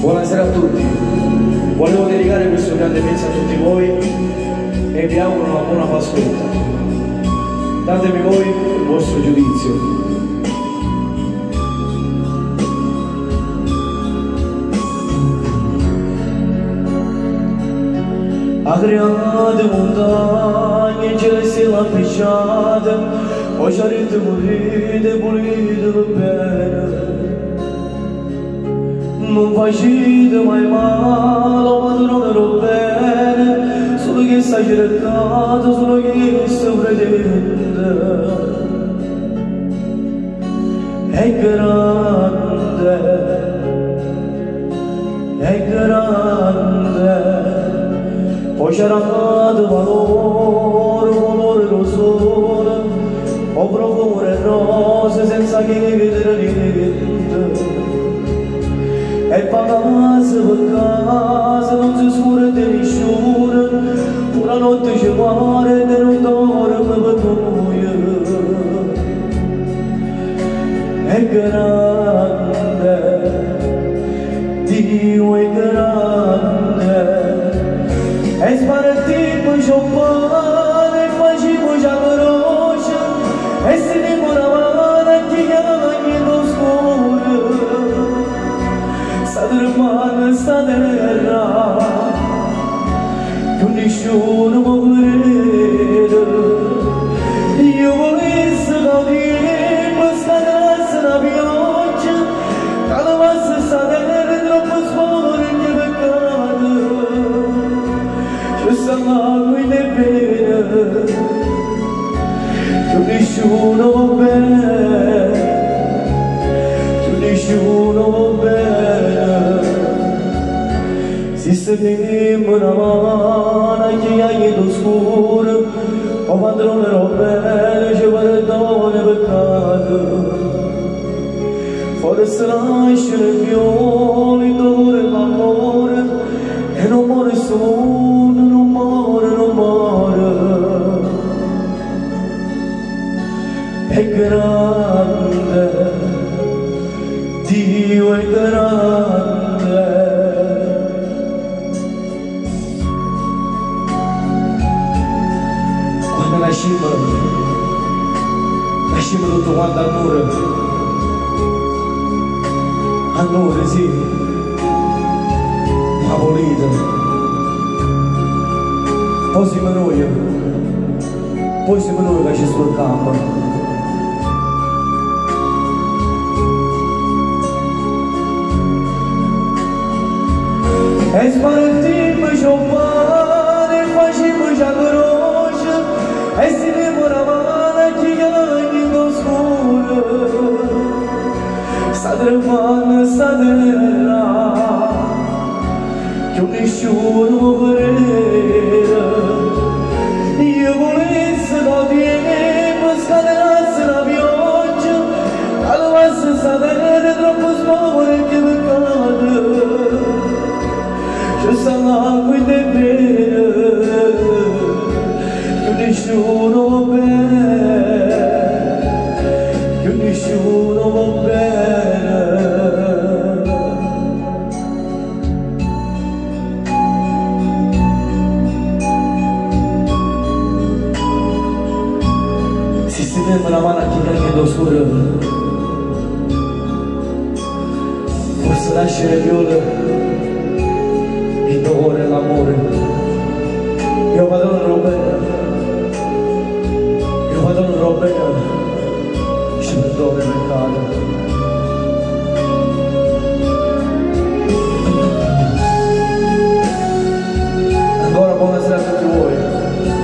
Buonasera a tutti, volevo dedicare questo grande pezzo a tutti voi e vi auguro una buona Pasquetta. Datemi voi il vostro giudizio. Agriade montagne, gelesse la picciata, o jarite morite, pulite la pena. Non facite mai male, ma tornerò bene, solo che stai cercato, solo che sto pretende. È grande, è grande. Poi c'era valore lo sole, o profumo e rose senza che vedere niente. E per casa non si scura di nessuno, una notte ci muore e non dorme per noi. È grande, Dio è grande. E spartimmo giovane, facciamo già veloce, e si dimora mano che chiama lo scuro. Sta tremando sta terra, che nessuno può vedere. Io volessi capire questa grazia da pioggia, che la passa sta terra troppo sporca e peccato. L'acqua in bene, che nessuno va bene, che nessuno va bene. Si stringiamo una mano che hai in oscuro, o padrone va bene, ci perdona il peccato. Forse nascere fiori, il dolore e l'amore, e non muore solo. È grande, Dio è grande. Quando nascimmo tutto quanto all'ora sì, ma volete. Poi siamo noi che ci sporcammo. E spartimmo giovane, facciamo già veloce, e si dimora mano che chiama lo scuro. Sta tremando sta terra, che nessuno può vedere. Io volessi capire questa grazia da pioggia, che la passa sta terra troppo sporca e peccato. C'è l'acqua in bene, che nessuno va bene, che nessuno va bene. Si stende la mano a chi cade lo scuro, forse nascere viola. Il dolore e l'amore, io padrone Robena, ci perdona il peccato.